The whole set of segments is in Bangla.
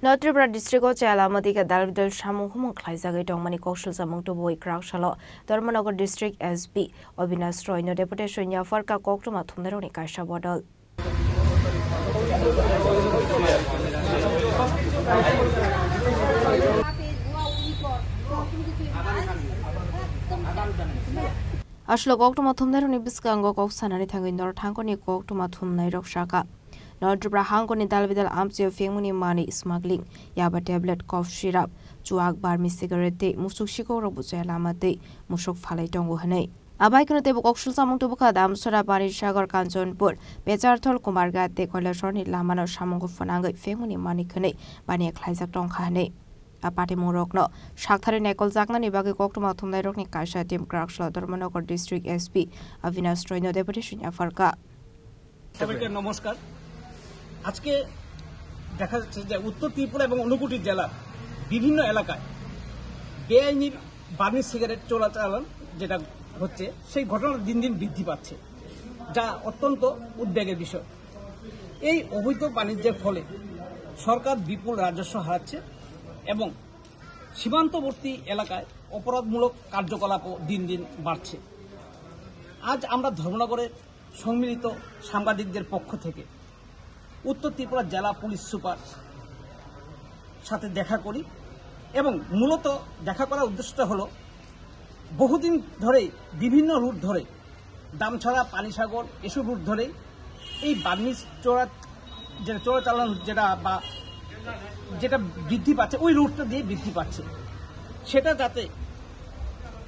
North Tripura District of Chalamati ka dalbidal shamu humung khlaijagai tongmani kokshul samung to boi krakshalo Dharmanagar District SB Avinash Roy no deputation ya farka koktuma thumdaroni kaisha bodal Ashlo koktuma thumdaroni biskango koksanani thangin dor thangoni koktuma thumnai rokshaka North Tripura hangoni dalbidal amchio fengmuni mani smuggling yaba tablet cough syrup chuak barmi cigarette musuk shikoro buchai lamate musuk phalai tongo hanai abai kono tebo kokshul samung to buka dam sora bani sagar kanchanpur becharthol kumarga te koilashorni lamano samungo fanangai fengmuni mani khane bani khlaijak tongkha hanai apate morokno shakthari nekol jakna ni bagi koktuma thumnai rokni kaisa team krakshla Dharmanagar District SP Avinash Roy no deputation afarka সবাইকে নমস্কার আজকে দেখা যাচ্ছে যে উত্তর ত্রিপুরা এবং ঊনকোটি জেলার বিভিন্ন এলাকায় বেআইনি বার্মি সিগারেট চোরাচালান যেটা হচ্ছে সেই ঘটনা দিন দিন বৃদ্ধি পাচ্ছে যা অত্যন্ত উদ্বেগের বিষয় এই অবৈধ বাণিজ্যের ফলে সরকার বিপুল রাজস্ব হারাচ্ছে এবং সীমান্তবর্তী এলাকায় অপরাধমূলক কার্যকলাপও দিন দিন বাড়ছে আজ আমরা ধর্মনগরের সম্মিলিত সাংবাদিকদের পক্ষ থেকে উত্তর ত্রিপুরা জেলা পুলিশ সুপার সাথে দেখা করি এবং মূলত দেখা করার উদ্দেশ্যটা হলো বহুদিন ধরেই বিভিন্ন রুট ধরে দামছড়া পানিসাগর এসব রুট ধরেই এই বার্মি চোরাচালান যেটা বৃদ্ধি পাচ্ছে ওই রুটটা দিয়ে বৃদ্ধি পাচ্ছে সেটা যাতে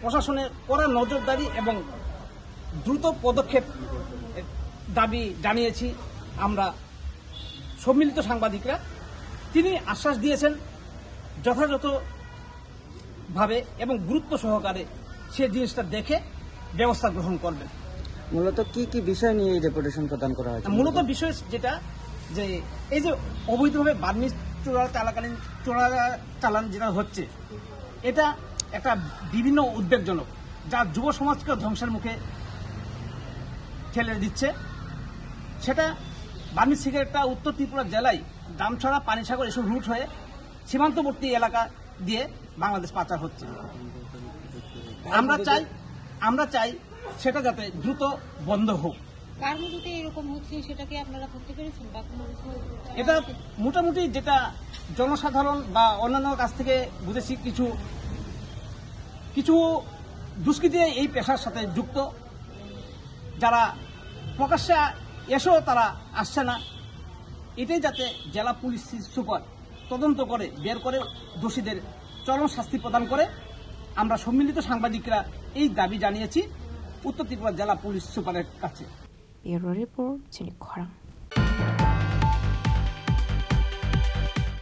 প্রশাসনের কড়া নজরদারি এবং দ্রুত পদক্ষেপ দাবি জানিয়েছি আমরা সম্মিলিত সাংবাদিকরা তিনি আশ্বাস দিয়েছেন যথাযথভাবে এবং গুরুত্ব সহকারে সে জিনিসটা দেখে ব্যবস্থা গ্রহণ করবেন মূলত কি কি বিষয় নিয়ে এই ডেপুটেশন প্রদান করা হয়েছে মূলত বিষয় যেটা যে এই যে অবৈধভাবে বার্মি চোরাচালান যেটা হচ্ছে এটা একটা বিভিন্ন উদ্বেগজনক যা যুব সমাজকে ধ্বংসের মুখে ঠেলে দিচ্ছে সেটা বার্মি সিগারেটটা উত্তর ত্রিপুরা জেলায় দামছড়া পানিসাগর এসব রুট হয়ে সীমান্তবর্তী এলাকা দিয়ে বাংলাদেশ পাচার হচ্ছে আমরা চাই সেটা যাতে দ্রুত বন্ধ হোক এটা মোটামুটি যেটা জনসাধারণ বা অন্যান্য কাছ থেকে বুঝেছি কিছু দুষ্কৃতী এই পেশার সাথে যুক্ত যারা প্রকাশ্যে এসেও তারা আসছে না এটাই যাতে জেলা পুলিশ সুপার তদন্ত করে বের করে দোষীদের চরম শাস্তি প্রদান করে আমরা সম্মিলিত সাংবাদিকরা এই দাবি জানিয়েছি উত্তর ত্রিপুরা জেলা পুলিশ সুপারের কাছে। Bureau report